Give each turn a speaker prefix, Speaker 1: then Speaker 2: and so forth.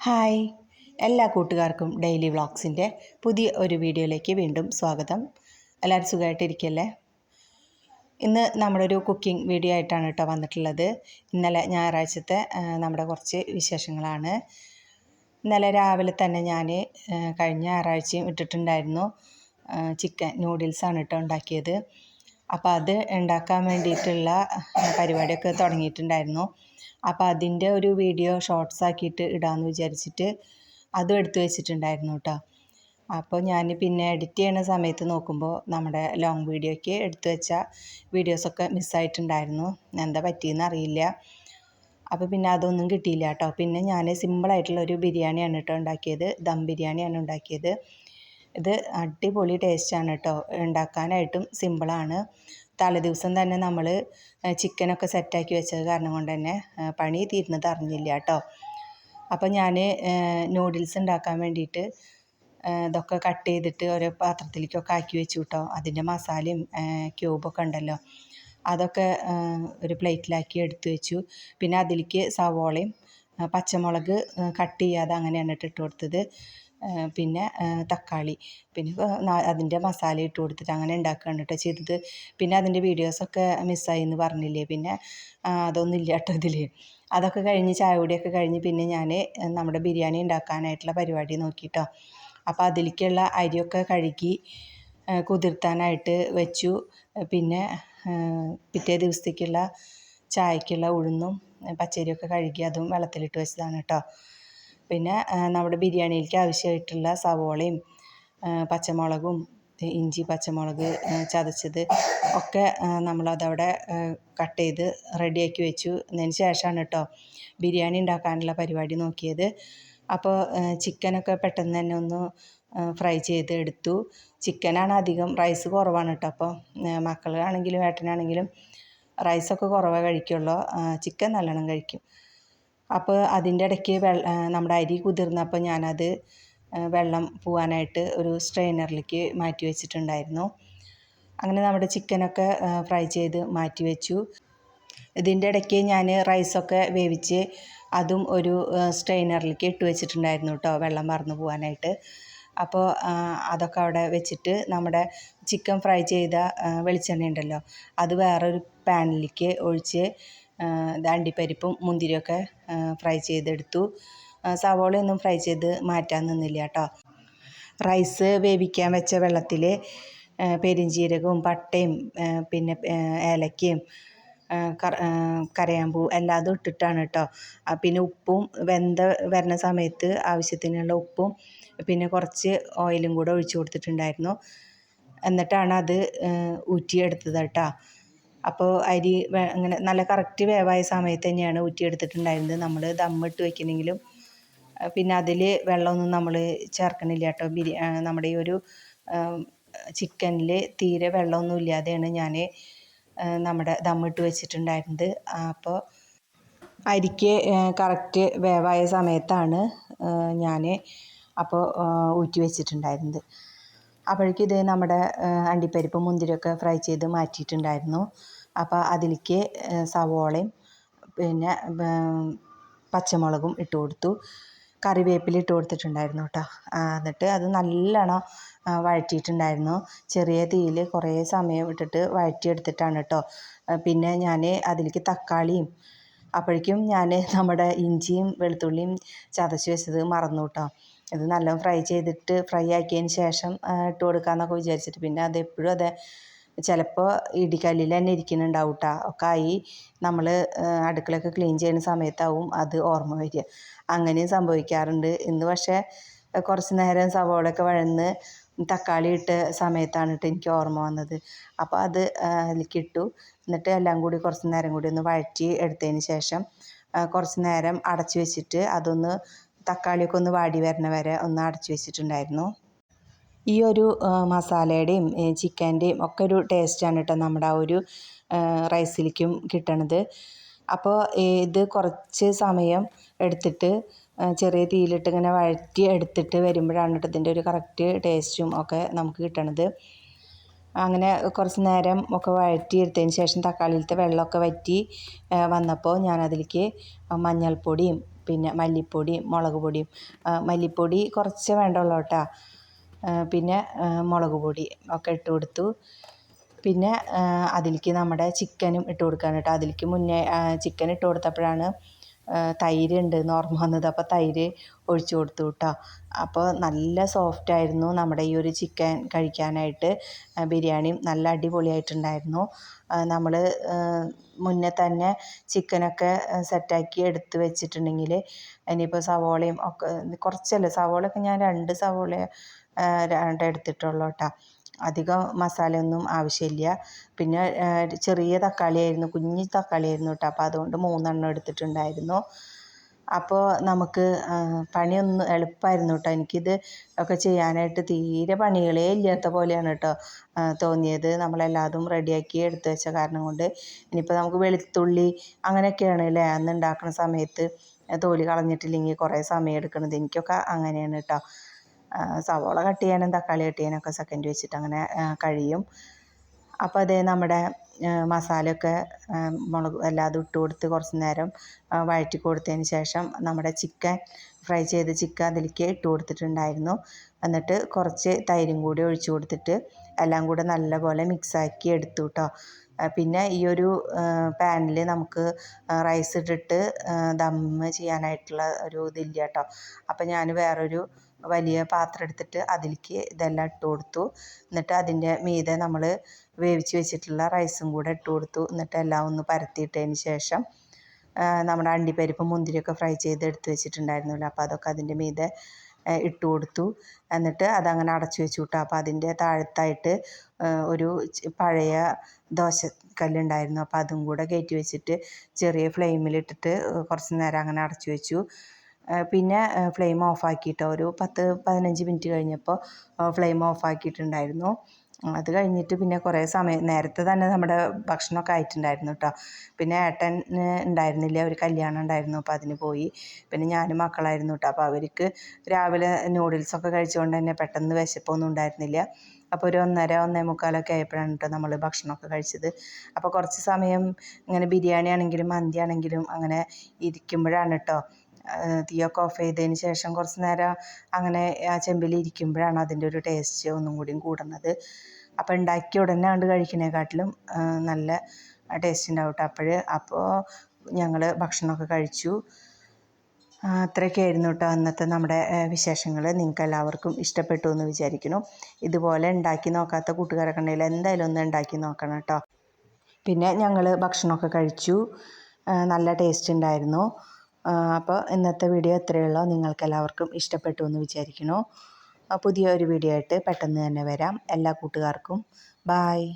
Speaker 1: Hi, എല്ലാ കൂട്ടുകാർക്കും daily വ്ളോഗ്സിൻ്റെ പുതിയ ഒരു വീഡിയോയിലേക്ക് വീണ്ടും സ്വാഗതം. എല്ലാവരും സുഖമായിട്ടിരിക്കല്ലേ? ഇന്ന് നമ്മളൊരു കുക്കിംഗ് വീഡിയോ ആയിട്ടാണ് കേട്ടോ വന്നിട്ടുള്ളത്. ഇന്നലെ ഞായറാഴ്ചത്തെ നമ്മുടെ കുറച്ച് വിശേഷങ്ങളാണ്. ഇന്നലെ രാവിലെ തന്നെ ഞാൻ കഴിഞ്ഞ ഞായറാഴ്ചയും ഇട്ടിട്ടുണ്ടായിരുന്നു ചിക്കൻ നൂഡിൽസാണ് കേട്ടോ ഉണ്ടാക്കിയത്. അപ്പോൾ അത് ഉണ്ടാക്കാൻ വേണ്ടിയിട്ടുള്ള പരിപാടിയൊക്കെ തുടങ്ങിയിട്ടുണ്ടായിരുന്നു. അപ്പോൾ അതിൻ്റെ ഒരു വീഡിയോ ഷോർട്സ് ആക്കിയിട്ട് ഇടാമെന്ന് വിചാരിച്ചിട്ട് അതും എടുത്തു വെച്ചിട്ടുണ്ടായിരുന്നു കേട്ടോ. അപ്പോൾ ഞാൻ പിന്നെ എഡിറ്റ് ചെയ്യുന്ന സമയത്ത് നോക്കുമ്പോൾ നമ്മുടെ ലോങ് വീഡിയോയ്ക്ക് എടുത്തു വെച്ച വീഡിയോസൊക്കെ മിസ്സായിട്ടുണ്ടായിരുന്നു. എന്താ പറ്റിയെന്ന് അറിയില്ല. അപ്പോൾ പിന്നെ അതൊന്നും കിട്ടിയില്ല കേട്ടോ. പിന്നെ ഞാൻ സിമ്പിളായിട്ടുള്ളൊരു ബിരിയാണിയാണ് കേട്ടോ ഉണ്ടാക്കിയത്. ദം ബിരിയാണിയാണ് ഉണ്ടാക്കിയത്. ഇത് അടിപൊളി ടേസ്റ്റാണ് കേട്ടോ. ഉണ്ടാക്കാനായിട്ടും സിമ്പിളാണ്. തലേദിവസം തന്നെ നമ്മൾ ചിക്കനൊക്കെ സെറ്റാക്കി വെച്ചത് കാരണം കൊണ്ട് തന്നെ പണി തീരുന്നത് അറിഞ്ഞില്ല കേട്ടോ. അപ്പോൾ ഞാൻ നൂഡിൽസ് ഉണ്ടാക്കാൻ വേണ്ടിയിട്ട് ഇതൊക്കെ കട്ട് ചെയ്തിട്ട് ഓരോ പാത്രത്തിലേക്കൊക്കെ ആക്കി വെച്ചു കേട്ടോ. അതിൻ്റെ മസാലയും ക്യൂബൊക്കെ ഉണ്ടല്ലോ, അതൊക്കെ ഒരു പ്ലേറ്റിലാക്കി എടുത്തു വെച്ചു. പിന്നെ അതിലേക്ക് സവോളയും പച്ചമുളക് കട്ട് ചെയ്യാതെ അങ്ങനെയാണ് ഇട്ട് കൊടുത്തത്. പിന്നെ തക്കാളി, പിന്നെ അതിൻ്റെ മസാല ഇട്ട് കൊടുത്തിട്ട് അങ്ങനെ ഉണ്ടാക്കുകയാണ് കേട്ടോ ചെയ്തത്. പിന്നെ അതിൻ്റെ വീഡിയോസൊക്കെ മിസ്സായി എന്ന് പറഞ്ഞില്ലേ, പിന്നെ അതൊന്നും ഇല്ല കേട്ടോ ഇതിൽ. അതൊക്കെ കഴിഞ്ഞ് ചായ കുടിയൊക്കെ കഴിഞ്ഞ് പിന്നെ ഞാൻ നമ്മുടെ ബിരിയാണി ഉണ്ടാക്കാനായിട്ടുള്ള പരിപാടി നോക്കിയിട്ടോ. അപ്പോൾ അതിലേക്കുള്ള അരിയൊക്കെ കഴുകി കുതിർത്താനായിട്ട് വെച്ചു. പിന്നെ പിറ്റേ ദിവസത്തേക്കുള്ള ചായക്കുള്ള ഉഴുന്നും പച്ചരിയൊക്കെ കഴുകി അതും വെള്ളത്തിലിട്ട് വെച്ചതാണ് കേട്ടോ. പിന്നെ നമ്മുടെ ബിരിയാണിയിലേക്ക് ആവശ്യമായിട്ടുള്ള സവോളയും പച്ചമുളകും ഇഞ്ചി പച്ചമുളക് ചതച്ചത് ഒക്കെ നമ്മളതവിടെ കട്ട് ചെയ്ത് റെഡിയാക്കി വെച്ചു. അതിന് ശേഷമാണ് കേട്ടോ ബിരിയാണി ഉണ്ടാക്കാനുള്ള പരിപാടി നോക്കിയത്. അപ്പോൾ ചിക്കനൊക്കെ പെട്ടെന്ന് തന്നെ ഒന്ന് ഫ്രൈ ചെയ്ത് എടുത്തു. ചിക്കനാണ് അധികം, റൈസ് കുറവാണ് കേട്ടോ. അപ്പോൾ മക്കളാണെങ്കിലും ഏട്ടനാണെങ്കിലും റൈസൊക്കെ കുറവേ കഴിക്കുള്ളൂ, ചിക്കൻ നല്ലോണം കഴിക്കും. അപ്പോൾ അതിൻ്റെ ഇടയ്ക്ക് നമ്മുടെ അരി കുതിർന്നപ്പോൾ ഞാനത് വെള്ളം പോകാനായിട്ട് ഒരു സ്ട്രെയിനറിലേക്ക് മാറ്റി വെച്ചിട്ടുണ്ടായിരുന്നു. അങ്ങനെ നമ്മുടെ ചിക്കനൊക്കെ ഫ്രൈ ചെയ്ത് മാറ്റി വെച്ചു. ഇതിൻ്റെ ഇടയ്ക്ക് ഞാൻ റൈസൊക്കെ വേവിച്ച് അതും ഒരു സ്ട്രെയിനറിലേക്ക് ഇട്ട് വെച്ചിട്ടുണ്ടായിരുന്നു കേട്ടോ, വെള്ളം മറന്നു പോകാനായിട്ട്. അപ്പോൾ അതൊക്കെ അവിടെ വെച്ചിട്ട് നമ്മുടെ ചിക്കൻ ഫ്രൈ ചെയ്ത വെളിച്ചെണ്ണ ഉണ്ടല്ലോ, അത് വേറൊരു പാനിലേക്ക് ഒഴിച്ച് അണ്ടിപ്പരിപ്പും മുന്തിരിയൊക്കെ ഫ്രൈ ചെയ്തെടുത്തു. സവോളയൊന്നും ഫ്രൈ ചെയ്ത് മാറ്റാൻ നിന്നില്ല കേട്ടോ. റൈസ് വേവിക്കാൻ വെച്ച വെള്ളത്തിൽ പെരിഞ്ജീരകവും പട്ടയും പിന്നെ ഏലക്കയും കരയാമ്പൂ എല്ലാതും ഇട്ടിട്ടാണ് കേട്ടോ. പിന്നെ ഉപ്പും വെന്ത വരുന്ന സമയത്ത് ആവശ്യത്തിനുള്ള ഉപ്പും പിന്നെ കുറച്ച് ഓയിലും കൂടെ ഒഴിച്ചു കൊടുത്തിട്ടുണ്ടായിരുന്നു. എന്നിട്ടാണ് അത് ഊറ്റിയെടുത്തത് കേട്ടോ. അപ്പോൾ അരി അങ്ങനെ നല്ല കറക്റ്റ് വേവായ സമയത്ത് തന്നെയാണ് ഊറ്റിയെടുത്തിട്ടുണ്ടായിരുന്നത്. നമ്മൾ ദമ്മിട്ട് വയ്ക്കണമെങ്കിലും പിന്നെ അതിൽ വെള്ളമൊന്നും നമ്മൾ ചേർക്കണില്ല കേട്ടോ. നമ്മുടെ ഈ ഒരു ചിക്കനിൽ തീരെ വെള്ളമൊന്നും ഇല്ലാതെയാണ് ഞാൻ നമ്മുടെ ദമ്മിട്ട് വെച്ചിട്ടുണ്ടായിരുന്നത്. അപ്പോൾ അരിക്ക് കറക്റ്റ് വേവായ സമയത്താണ് ഞാൻ അപ്പോൾ ഊറ്റി വെച്ചിട്ടുണ്ടായിരുന്നത്. അപ്പോഴേക്കും ഇത് നമ്മുടെ അണ്ടിപ്പരിപ്പും മുന്തിരിയൊക്കെ ഫ്രൈ ചെയ്ത് മാറ്റിയിട്ടുണ്ടായിരുന്നു. അപ്പോൾ അതിലേക്ക് സവോളയും പിന്നെ പച്ചമുളകും ഇട്ട് കൊടുത്തു. കറിവേപ്പില ഇട്ട് കൊടുത്തിട്ടുണ്ടായിരുന്നു കേട്ടോ. എന്നിട്ട് അത് നല്ലോണം വഴറ്റിയിട്ടുണ്ടായിരുന്നു. ചെറിയ തീയിൽ കുറേ സമയം ഇട്ടിട്ട് വഴറ്റിയെടുത്തിട്ടാണ് കേട്ടോ. പിന്നെ ഞാൻ അതിലേക്ക് തക്കാളിയും, അപ്പോഴേക്കും ഞാൻ നമ്മുടെ ഇഞ്ചിയും വെളുത്തുള്ളിയും ചതച്ച് വെച്ചത് മറന്നു കേട്ടോ. ഇത് നല്ലോണം ഫ്രൈ ആക്കിയതിന് ശേഷം ഇട്ട് കൊടുക്കാമെന്നൊക്കെ വിചാരിച്ചിട്ട് പിന്നെ അതെപ്പോഴും അതെ ചിലപ്പോൾ ഇടിക്കല്ലിൽ തന്നെ ഇരിക്കുന്നുണ്ടാവും കേട്ടോ. ഒക്കെ ആയി നമ്മൾ അടുക്കളയൊക്കെ ക്ലീൻ ചെയ്യുന്ന സമയത്താവും അത് ഓർമ്മ വരിക. അങ്ങനെയും സംഭവിക്കാറുണ്ട്. ഇന്ന് പക്ഷേ കുറച്ച് നേരം സവോളയൊക്കെ വഴന്ന് തക്കാളി ഇട്ട സമയത്താണ് കേട്ടോ എനിക്ക് ഓർമ്മ വന്നത്. അപ്പോൾ അത് അതിലേക്ക് ഇട്ടു. എന്നിട്ട് എല്ലാം കൂടി കുറച്ച് നേരം കൂടി ഒന്ന് വഴറ്റി എടുത്തതിന് ശേഷം കുറച്ച് നേരം അടച്ചു വെച്ചിട്ട് അതൊന്ന് തക്കാളിയൊക്കെ ഒന്ന് വാടി വരണ വരെ ഒന്ന് അടച്ചു വെച്ചിട്ടുണ്ടായിരുന്നു. ഈ ഒരു മസാലയുടെയും ചിക്കൻ്റെയും ഒക്കെ ഒരു ടേസ്റ്റാണ് കേട്ടോ നമ്മുടെ ആ ഒരു റൈസിലേക്കും കിട്ടണത്. അപ്പോൾ ഇത് കുറച്ച് സമയം എടുത്തിട്ട് ചെറിയ തീയിലിട്ട് ഇങ്ങനെ വഴറ്റി എടുത്തിട്ട് വരുമ്പോഴാണ് കേട്ടോ ഇതിൻ്റെ ഒരു കറക്റ്റ് ടേസ്റ്റും ഒക്കെ നമുക്ക് കിട്ടണത്. അങ്ങനെ കുറച്ച് നേരം ഒക്കെ വഴറ്റി എടുത്തതിന് ശേഷം തക്കാളിയിലത്തെ വെള്ളമൊക്കെ വറ്റി വന്നപ്പോൾ ഞാനതിലേക്ക് മഞ്ഞൾപ്പൊടിയും പിന്നെ മല്ലിപ്പൊടിയും മുളക് പൊടിയും, മല്ലിപ്പൊടി കുറച്ചേ വേണ്ടുള്ളൂ കേട്ടോ. പിന്നെ മുളക് പൊടി ഒക്കെ ഇട്ട് കൊടുത്തു. പിന്നെ അതിലേക്ക് നമ്മുടെ ചിക്കനും ഇട്ട് കൊടുക്കാൻ കേട്ടോ. അതിലേക്ക് മുന്നേ ചിക്കൻ ഇട്ട് കൊടുത്തപ്പോഴാണ് തൈര് ഉണ്ടെന്ന് ഓർമ്മ വന്നത്. അപ്പോൾ തൈര് ഒഴിച്ചു കൊടുത്തു കേട്ടോ. അപ്പോൾ നല്ല സോഫ്റ്റായിരുന്നു നമ്മുടെ ഈ ഒരു ചിക്കൻ കഴിക്കാനായിട്ട്. ബിരിയാണിയും നല്ല അടിപൊളിയായിട്ടുണ്ടായിരുന്നു. നമ്മൾ മുന്നേ തന്നെ ചിക്കനൊക്കെ സെറ്റാക്കി എടുത്ത് വെച്ചിട്ടുണ്ടെങ്കിൽ ഇനിയിപ്പോൾ സവോളയും ഒക്കെ കുറച്ചല്ലേ, സവോളയൊക്കെ ഞാൻ 2 സവോള എടുത്തിട്ടുള്ളൂ കേട്ടോ. അധികം മസാലയൊന്നും ആവശ്യമില്ല. പിന്നെ ചെറിയ തക്കാളിയായിരുന്നു, കുഞ്ഞി തക്കാളിയായിരുന്നു കേട്ടോ. അപ്പോൾ അതുകൊണ്ട് 3 എണ്ണം എടുത്തിട്ടുണ്ടായിരുന്നു. അപ്പോൾ നമുക്ക് പണിയൊന്നും എളുപ്പമായിരുന്നു കേട്ടോ. എനിക്കിത് ഒക്കെ ചെയ്യാനായിട്ട് തീരെ പണികളേ ഇല്ലാത്ത പോലെയാണ് കേട്ടോ തോന്നിയത്. നമ്മളെല്ലാതും റെഡിയാക്കി എടുത്തു വെച്ച കാരണം കൊണ്ട്. ഇനിയിപ്പോൾ നമുക്ക് വെളുത്തുള്ളി അങ്ങനെയൊക്കെയാണ് അല്ലേ അന്ന് ഉണ്ടാക്കുന്ന സമയത്ത് തോല് കളഞ്ഞിട്ടില്ലെങ്കിൽ കുറേ സമയം എടുക്കണത്. എനിക്കൊക്കെ അങ്ങനെയാണ് കേട്ടോ. സവോള കട്ട് ചെയ്യാനും തക്കാളി കട്ട് ചെയ്യാനൊക്കെ സെക്കൻഡ് വെച്ചിട്ട് അങ്ങനെ കഴിയും. അപ്പോൾ അതേ നമ്മുടെ മസാലയൊക്കെ മുളക് എല്ലാതും ഇട്ട് കൊടുത്ത് കുറച്ച് നേരം വഴറ്റി കൊടുത്തതിന് ശേഷം നമ്മുടെ ഫ്രൈ ചെയ്ത ചിക്കൻ അതിലേക്ക് ഇട്ട് കൊടുത്തിട്ടുണ്ടായിരുന്നു. എന്നിട്ട് കുറച്ച് തൈരും കൂടി ഒഴിച്ചു കൊടുത്തിട്ട് എല്ലാം കൂടെ നല്ലപോലെ മിക്സാക്കി എടുത്തു കേട്ടോ. പിന്നെ ഈ ഒരു പാനിൽ നമുക്ക് റൈസ് ഇട്ടിട്ട് ദമ്മ് ചെയ്യാനായിട്ടുള്ള ഒരു ഇതില്ല കേട്ടോ. അപ്പം ഞാൻ വേറൊരു വലിയ പാത്രം എടുത്തിട്ട് അതിലേക്ക് ഇതെല്ലാം ഇട്ട് കൊടുത്തു. എന്നിട്ട് അതിൻ്റെ മീതെ നമ്മൾ വേവിച്ച് വെച്ചിട്ടുള്ള റൈസും കൂടെ ഇട്ട് കൊടുത്തു. എന്നിട്ട് എല്ലാം ഒന്ന് പരത്തിയിട്ടതിന് ശേഷം നമ്മുടെ അണ്ടിപ്പരിപ്പ് മുന്തിരിയൊക്കെ ഫ്രൈ ചെയ്ത് എടുത്ത് വെച്ചിട്ടുണ്ടായിരുന്നല്ലോ, അപ്പോൾ അതൊക്കെ അതിൻ്റെ മീതെ ഇട്ട് കൊടുത്തു. എന്നിട്ട് അതങ്ങനെ അടച്ചു വെച്ചു കേട്ടോ. അപ്പോൾ അതിൻ്റെ താഴത്തായിട്ട് ഒരു പഴയ ദോശക്കല്ലുണ്ടായിരുന്നു. അപ്പോൾ അതും കൂടെ കയറ്റി വെച്ചിട്ട് ചെറിയ ഫ്ലെയിമിലിട്ടിട്ട് കുറച്ച് നേരം അങ്ങനെ അടച്ചു വെച്ചു. പിന്നെ ഫ്ലെയിം ഓഫാക്കിയിട്ടോ. ഒരു 10-15 മിനിറ്റ് കഴിഞ്ഞപ്പോൾ ഫ്ലെയിം ഓഫാക്കിയിട്ടുണ്ടായിരുന്നു. അത് കഴിഞ്ഞിട്ട് പിന്നെ കുറേ സമയം നേരത്തെ തന്നെ നമ്മുടെ ഭക്ഷണമൊക്കെ ആയിട്ടുണ്ടായിരുന്നു കേട്ടോ. പിന്നെ ഏട്ടൻ ഉണ്ടായിരുന്നില്ല, ഒരു കല്യാണം ഉണ്ടായിരുന്നു, അപ്പോൾ അതിന് പോയി. പിന്നെ ഞാനും മക്കളായിരുന്നു കേട്ടോ. അപ്പോൾ അവർക്ക് രാവിലെ നൂഡിൽസൊക്കെ കഴിച്ചുകൊണ്ട് തന്നെ പെട്ടെന്ന് വിശപ്പൊന്നും ഉണ്ടായിരുന്നില്ല. അപ്പോൾ ഒരു 1:30-1:45 ആയപ്പോഴാണ് കേട്ടോ നമ്മൾ ഭക്ഷണമൊക്കെ കഴിച്ചത്. അപ്പോൾ കുറച്ച് സമയം ഇങ്ങനെ ബിരിയാണി ആണെങ്കിലും മന്തി ആണെങ്കിലും അങ്ങനെ ഇരിക്കുമ്പോഴാണ് കേട്ടോ, തീയൊക്കെ ഓഫ് ചെയ്തതിന് ശേഷം കുറച്ച് നേരം അങ്ങനെ ആ ചെമ്പിൽ ഇരിക്കുമ്പോഴാണ് അതിൻ്റെ ഒരു ടേസ്റ്റ് ഒന്നും കൂടിയും കൂടുന്നത്. അപ്പോൾ ഉണ്ടാക്കിയ ഉടനെ കണ്ട് കഴിക്കുന്നതിനെക്കാട്ടിലും നല്ല ടേസ്റ്റ് ഉണ്ടാവും കേട്ടോ. അപ്പോൾ ഞങ്ങൾ ഭക്ഷണമൊക്കെ കഴിച്ചു. അത്രയൊക്കെ ആയിരുന്നു കേട്ടോ അന്നത്തെ നമ്മുടെ വിശേഷങ്ങൾ. നിങ്ങൾക്ക് എല്ലാവർക്കും ഇഷ്ടപ്പെട്ടു എന്ന് വിചാരിക്കുന്നു. ഇതുപോലെ ഉണ്ടാക്കി നോക്കാത്ത കൂട്ടുകാരൊക്കെ ഉണ്ടെങ്കിൽ എന്തായാലും ഒന്ന് ഉണ്ടാക്കി നോക്കണം കേട്ടോ. പിന്നെ ഞങ്ങൾ ഭക്ഷണമൊക്കെ കഴിച്ചു. നല്ല ടേസ്റ്റ് ഉണ്ടായിരുന്നു. അപ്പോൾ ഇന്നത്തെ വീഡിയോ ഇത്രയേ ഉള്ളൂ. നിങ്ങൾക്കെല്ലാവർക്കും ഇഷ്ടപ്പെട്ടു എന്ന് വിചാരിക്കുന്നു. പുതിയ ഒരു വീഡിയോ ആയിട്ട് പെട്ടെന്ന് തന്നെ വരാം. എല്ലാ കൂട്ടുകാർക്കും ബായ്.